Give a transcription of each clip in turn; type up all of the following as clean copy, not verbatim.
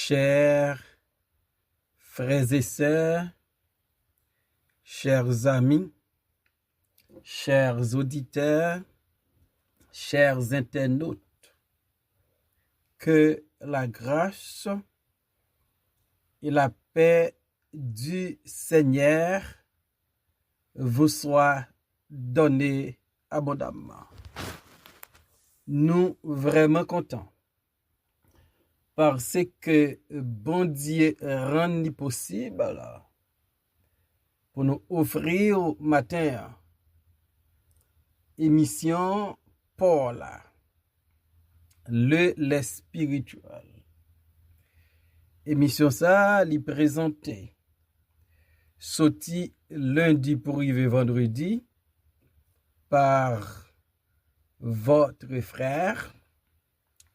Chers frères et sœurs, chers amis, chers auditeurs, chers internautes, que la grâce et la paix du Seigneur vous soient données abondamment. Nous vraiment contents parce que bon Dieu rend possible pour nous offrir au matin émission Paul, le spirituel. Émission ça, li présenté sorti lundi pour arriver vendredi par votre frère,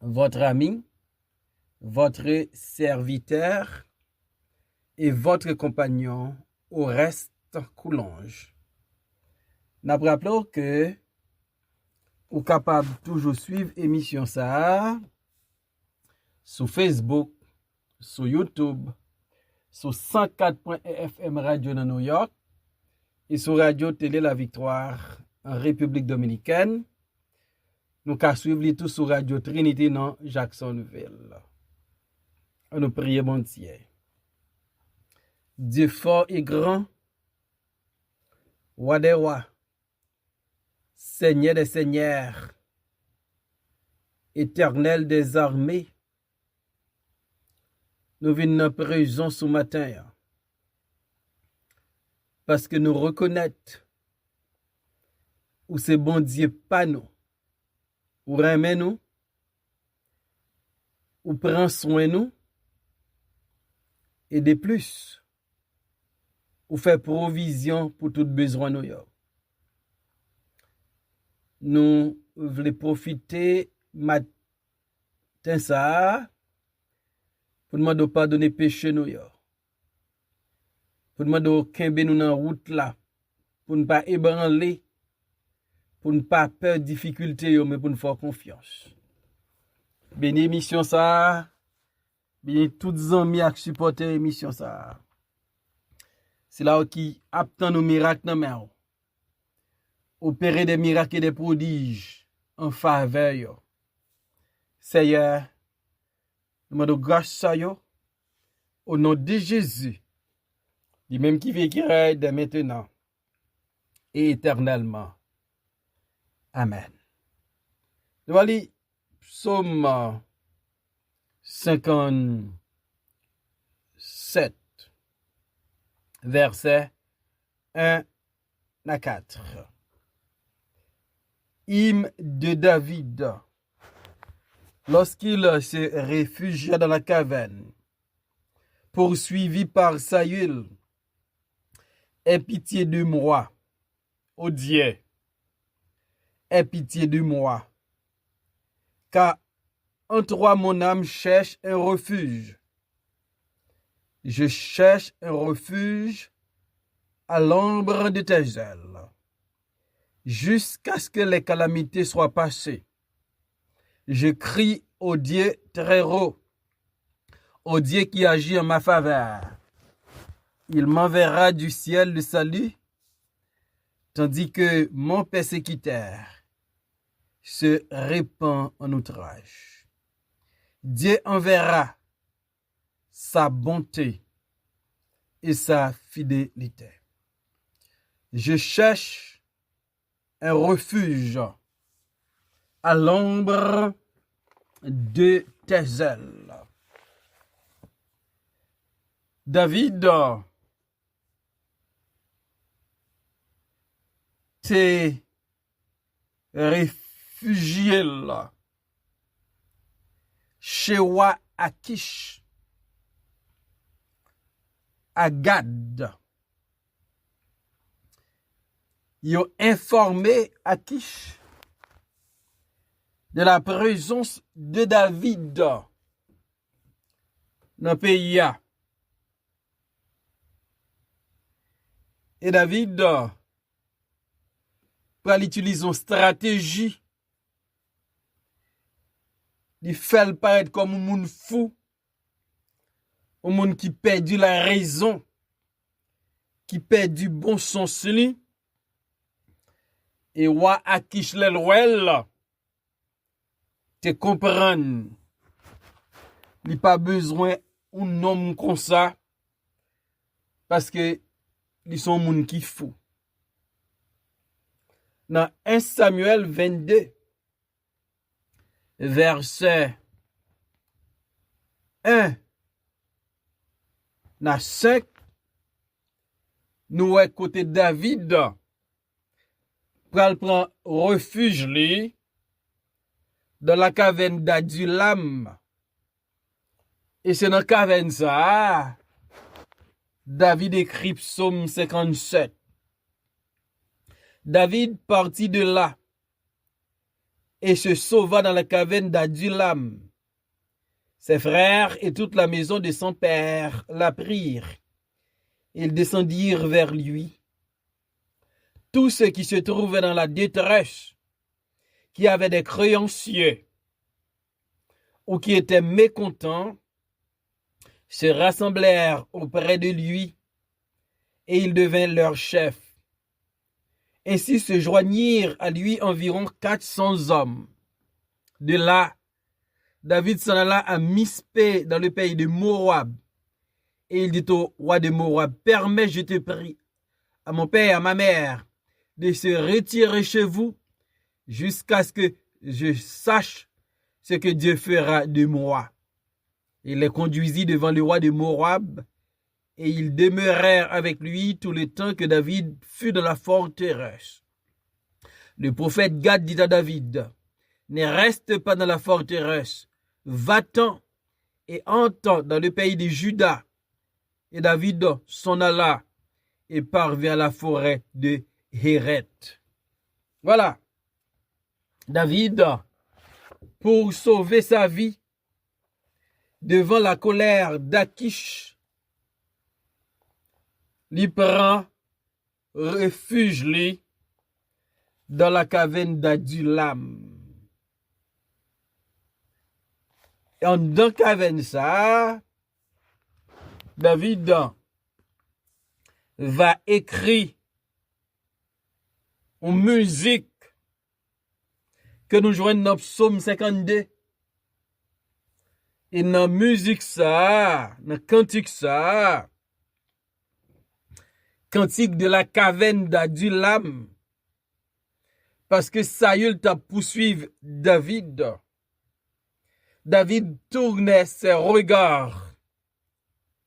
votre ami, votre serviteur et votre compagnon au reste Coulonge. N'a rappelons que vous capable toujours suivre émission ça sur Facebook, sur YouTube, sur 104.FM Radio dans New York et sur Radio Télé La Victoire en République Dominicaine. Nous pouvons suivre tout sur Radio Trinité dans Jacksonville. On nous prie bon Dieu. Dieu fort et grand, roi des rois, Seigneur des seigneurs, éternel des armées, nous venons dans présence ce matin parce que nous reconnaissons où c'est bon Dieu pas nous, ou remet nous, ou prend soin nous, et de plus, ou fait provision pour tout besoin nous. Nous voulons profiter matin ça pour demander pardonner péché nous. Pour demander kembe nous dans route là, pour ne pas ébranler, pour ne pas peur difficulté mais pour nous faire confiance. Béni émission ça. Bien, tous les amis qui supportent l'émission, ça. C'est là qui attend nos miracles dans main. Opérer des miracles et des prodiges en faveur. Seigneur, nous demandons grâce à vous au nom de Jésus, lui même qui vit qui règne dès maintenant et éternellement. Amen. Nous allons lire Psaume 57, versets 1 à 4. Hymne de David. Lorsqu'il se réfugia dans la caverne, poursuivi par Saül, aie pitié de moi, ô Dieu, aie pitié de moi, car en toi, mon âme cherche un refuge. Je cherche un refuge à l'ombre de tes ailes, jusqu'à ce que les calamités soient passées. Je crie au Dieu très haut, au Dieu qui agit en ma faveur. Il m'enverra du ciel le salut, tandis que mon persécuteur se répand en outrage. Dieu enverra sa bonté et sa fidélité. Je cherche un refuge à l'ombre de tes ailes. David s'est réfugié là. Chez Wa Akish, à Gad. Ils ont informé Akish de la présence de David dans le pays. Et David pour utiliser une stratégie. Il fait paraître comme un monde fou. au monde qui perdu la raison, qui perdu bon sens li, et wa Akish l'ouel, te comprendre, li pas besoin un homme comme ça, parce que li sont moun qui fou. Dans 1 Samuel 22, verset 1 dans 5, nous est côté David pral prend refuge li dans la caverne d'Adulam. Et c'est dans la caverne ça David écrit psaume 57. David partit de là et se sauva dans la caverne d'Adulam. Ses frères et toute la maison de son père la prirent. Ils descendirent vers lui. Tous ceux qui se trouvaient dans la détresse, qui avaient des créanciers ou qui étaient mécontents, se rassemblèrent auprès de lui et il devint leur chef. Ainsi se joignirent à lui environ 400 hommes. De là, David s'en alla à Mispé dans le pays de Moab. Et il dit au roi de Moab, permets, je te prie, à mon père et à ma mère, de se retirer chez vous jusqu'à ce que je sache ce que Dieu fera de moi. Il les conduisit devant le roi de Moab et ils demeurèrent avec lui tout le temps que David fut dans la forteresse. Le prophète Gad dit à David, ne reste pas dans la forteresse, va-t'en et entre dans le pays de Juda. Et David s'en alla et parvint à la forêt de Héret. Voilà. David, pour sauver sa vie devant la colère d'Akish, il prend refuge li dans la caverne d'Adulam. Et en dans la caverne ça, David va écrire une musique que nous jouons dans Psaume 52. Et dans la musique ça, dans le cantique ça, cantique de la caverne d'Adulam, parce que Saül t'a poursuivi David. David tournait ses regards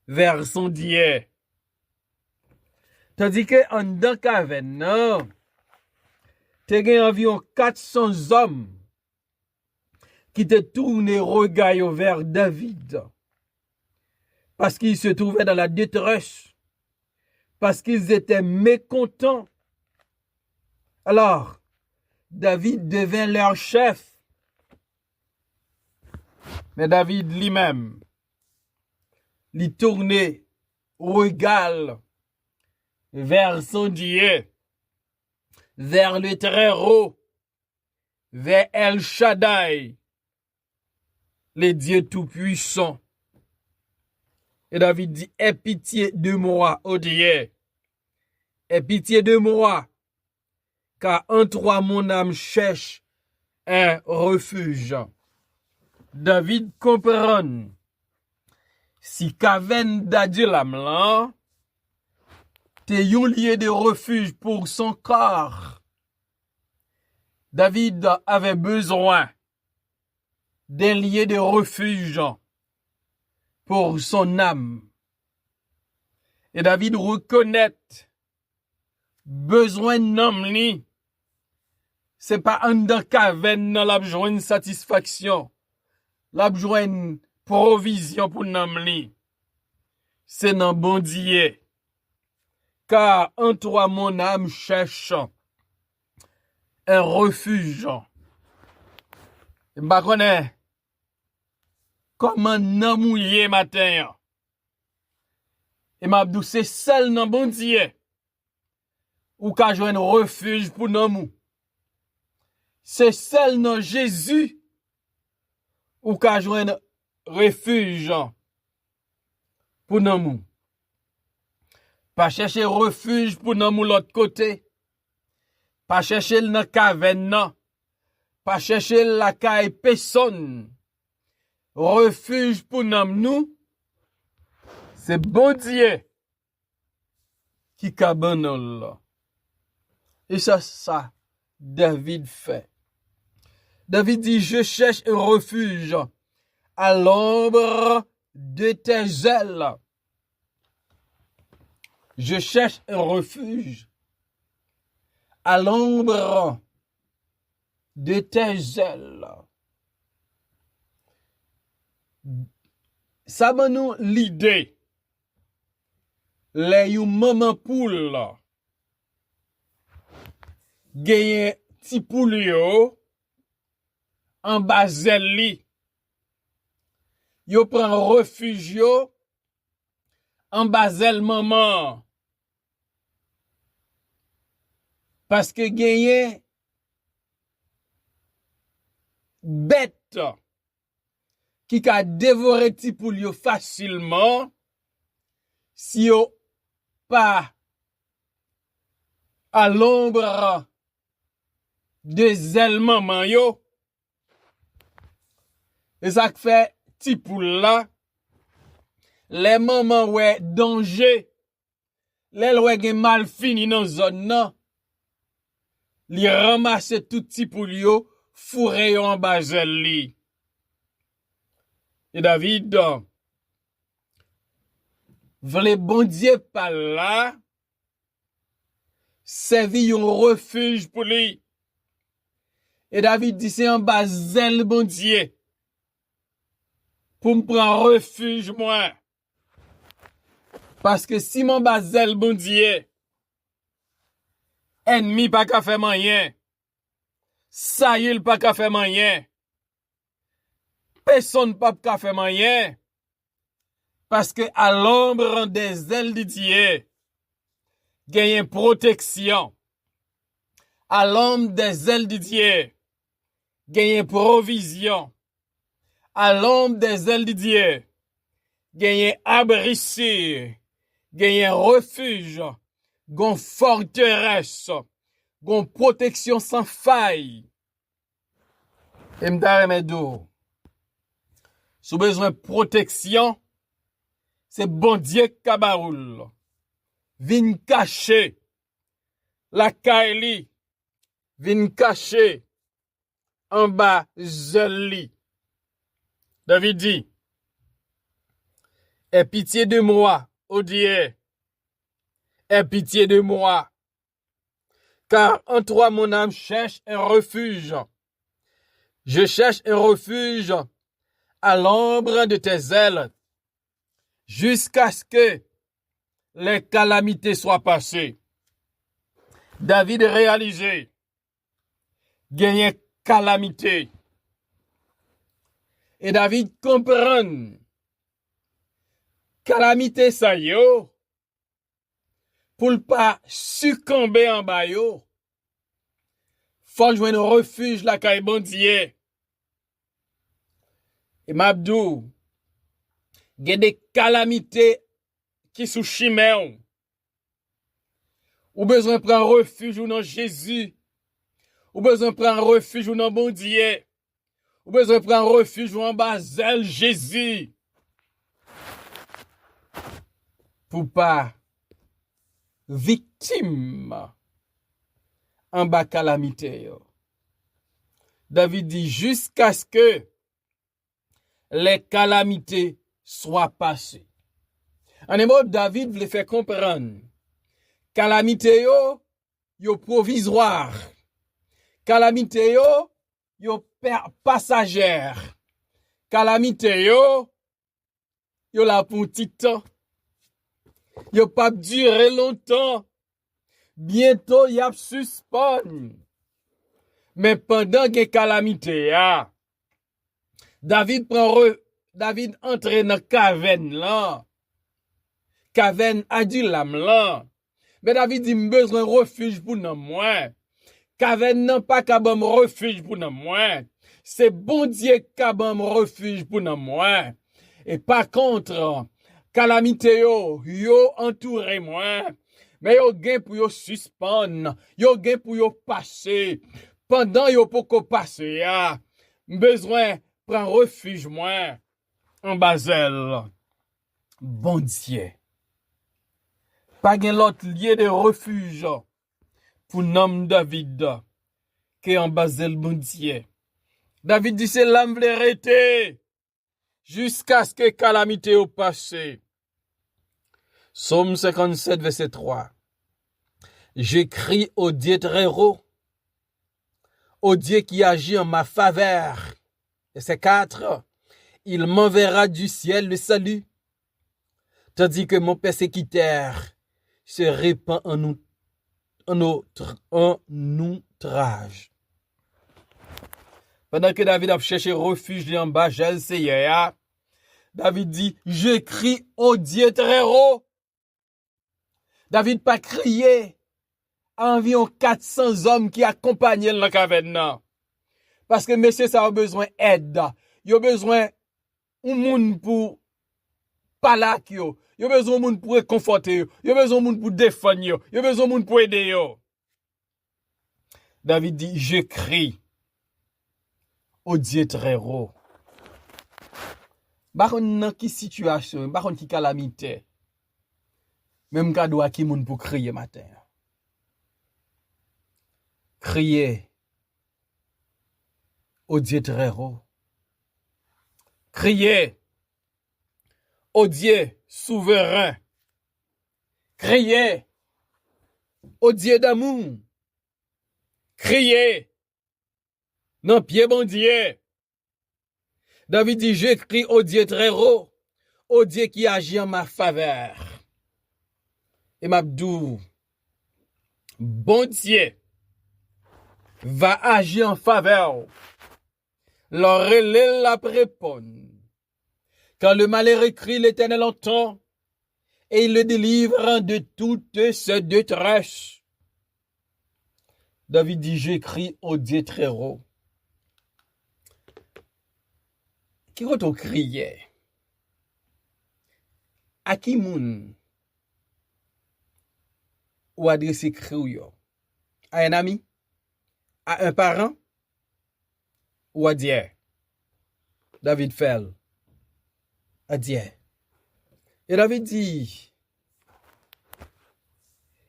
vers son Dieu. Tandis que en dans caverne, non, t'as gagné environ 400 hommes qui te tournaient regard vers David. Parce qu'ils se trouvaient dans la détresse. Parce qu'ils étaient mécontents. Alors, David devint leur chef. Mais David lui-même, lui tournait regard vers son Dieu, vers le Très-Haut, vers El Shaddai, le Dieu Tout-Puissant. Et David dit, aie pitié de moi, ô Dieu, aie pitié de moi, car en toi mon âme cherche un refuge. David comprend, si caverne d'Adulam là, t'es un lieu de refuge pour son corps. David avait besoin d'un lieu de refuge pour son âme. Et David reconnaît besoin d'homme li. C'est pas en dans caverne dans la joindre satisfaction, la joindre provision pour l'homme li. C'est dans bon Dieu. Car en toi mon âme cherche un refuge. Et m'a connaît comment nan mouillé matin. Et m'a dit c'est seul dans bon Dieu ou ka joindre refuge pour nan mou. C'est seul dans Jésus ou ka joindre refuge pour nous. Pas chercher refuge pour nous l'autre côté. Pas chercher dans caverne non. Pas chercher la caille personne. Refuge pour nous. C'est bon Dieu qui cabane là. Et ça, David fait. David dit, je cherche un refuge à l'ombre de tes ailes. Je cherche un refuge à l'ombre de tes ailes. Ça m'a nous l'idée. Les you maman poule gagne ti poule yo en bas li. Yo prend refuge yo en bas maman. Parce que gagne bête qui ka dévorer ti poule yo facilement si yo pas à l'ombre des ailes maman yo. Et ça fait ti poule là, les mamans ouais danger, les ouais gen mal fini dans zone nan, li ramasse tout ti poule yo, fourre yo en bas li. Et David vle bon Dieu par là, servi un refuge pour lui. Et David dit c'est en bas bon Dieu pour me prendre refuge moi. Parce que si mon bas bon Dieu, ennemi pas qu'à faire rien, ça y est pas qu'à faire rien, personne pas qu'à faire rien. Parce que à l'ombre des ailes de Dieu, gagne protection. À l'ombre des ailes de Dieu, gagne provision. À l'ombre des ailes de Dieu, gagne abri, gagne refuge, gagne forteresse, gagne protection sans faille. Et m'dare medou. Sous besoin de protection, c'est bon Dieu kabaroul. Vin cacher la kaili, vin cacher en bas zeli. David dit, aie pitié de moi, ô Dieu, aie pitié de moi, car en toi mon âme cherche un refuge. Je cherche un refuge à l'ombre de tes ailes, jusqu'à ce que les calamités soient passées. David réalisé, gagné calamité. Et David comprend, calamité ça yo, pour ne pas succomber en bas yo, faut jouer un refuge la caille bon Dieu. Et m'abdou, il y a des calamités qui sont chimères. Ou besoin de prendre refuge ou non Jésus. Ou besoin de prendre refuge ou non bon Dieu. Ou besoin de prendre refuge ou en bas Jésus. Pour pas victime en bas calamité. David dit jusqu'à ce que les calamités soient passées. En un mot, David voulait faire comprendre. Calamité yo provisoire. Calamité yo passagère. Calamité yo la pour petit temps. Yo pas durer longtemps. Bientôt y a suspend. Mais pendant que calamité David entre dans caverne là. Caverne adulam là. Mais David dit besoin refuge pour nous moi. Caverne n'a pas kabam refuge pour nous moi. C'est bon Dieu kabam refuge pour nous moi. Et par contre, calamité yo entouré moi. Mais yo gen pour yo suspendre, yo gen pour yo passer. Pendant yo poko passer ya, besoin prend refuge moi en Basel. Bon Dieu. Pas gen l'autre lieu de refuge pour nom David que en Basel bon Dieu. David dit c'est l'âme vérité jusqu'à ce que calamité au passé. Psaume 57 verset 3. J'écris au Dieu très haut, au Dieu qui agit en ma faveur. Verset 4. Il m'enverra du ciel le salut, tandis que mon persécuteur se répand en outrage. Pendant que David a cherché refuge en bas, David dit, je crie au Dieu très haut. David pas crié à environ 400 hommes qui accompagnaient la caverne. Parce que monsieur, ça a besoin d'aide. Il a besoin d'un monde pour parler avec eux. Il a besoin d'un monde pour réconforter eux. Il a besoin d'un monde pour défendre eux. Il a besoin d'un monde pour aider eux. David dit, je crie au Dieu très haut. Par contre, qui situation, par contre, qui calamité. Même quand doit qui moun pour crier matin. Crier au Dieu très haut. Crier au Dieu souverain. Crier au Dieu d'amour. Crier non pied bon Dieu. David dit, je crie au Dieu très haut, au Dieu qui agit en ma faveur. Et m'abdou, bon Dieu va agir en faveur. Leur relais la répond. Quand le malheur crie, l'Éternel entend, et il le délivre de toute ses détresse. David dit, j'écris au Dieu très haut. Qui va crier? À qui moun? Ou adresser cri à un ami? À un parent? Ou à Dieu? David fait à Dieu. Et David dit,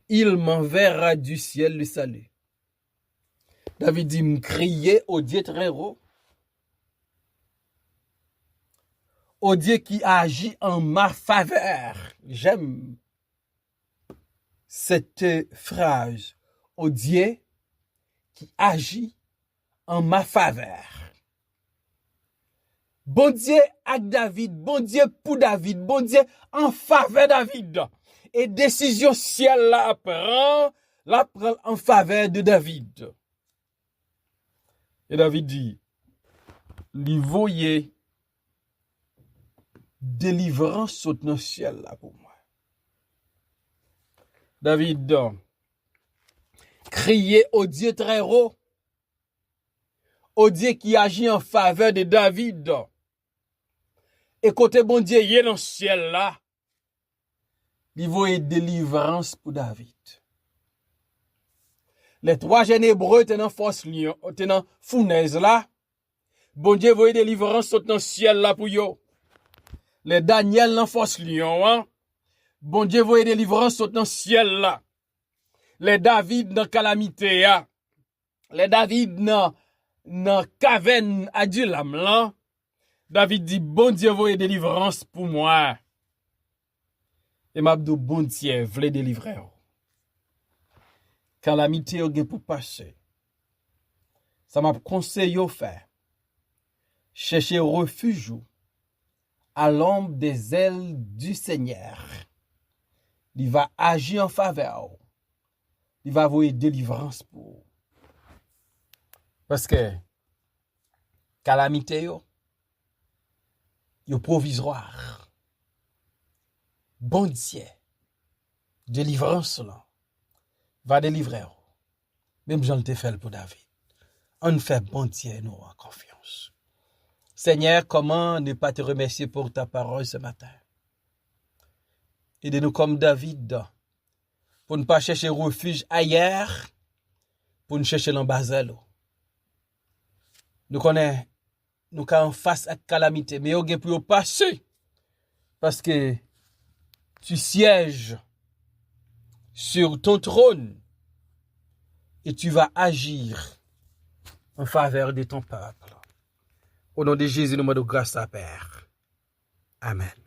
il m'enverra du ciel le salut. David dit, me crier au Dieu très haut. Au Dieu qui agit en ma faveur. J'aime cette phrase. Au Dieu qui agit en ma faveur. Bon Dieu avec David, bon Dieu pour David, bon Dieu en faveur David. Et décision ciel la prend en faveur de David. Et David dit, lui voyez délivrance saute dans le ciel là pour moi. David criait au Dieu très haut, au Dieu qui agit en faveur de David. Et côté bon Dieu, il est dans le ciel là, il voyait délivrance pour David. Les trois jeunes hébreux étaient dans force lion, étaient dans fournaise là. Bon Dieu voyait délivrance saute dans le ciel là pour yo. Les Daniel dans force lion, hein? Bon Dieu voyait délivrance saute dans le ciel là. Les David dans calamité là. Les David dans caverne Adulam là. David dit bon Dieu voyait délivrance pour moi. Et m'abdou bon Dieu voulait délivrer. Calamité au pour passer. Ça m'a conseillé au faire. Chercher refuge à l'ombre des ailes du Seigneur. Il va agir en faveur. Il va avoir délivrance pour. Parce que calamité yo provisoire. Bon Dieu, délivrance là, va délivrer. Même Jean le fait pour David. On fait bon Dieu nous en confiance. Seigneur, comment ne pas te remercier pour ta parole ce matin? Aidez-nous comme David pour ne pas chercher refuge ailleurs, pour nous chercher dans Basel. Nous connaissons, nous sommes face à calamité, mais nous pour passer parce que tu sièges sur ton trône et tu vas agir en faveur de ton peuple. Au nom de Jésus, nous demandons grâce à Père. Amen.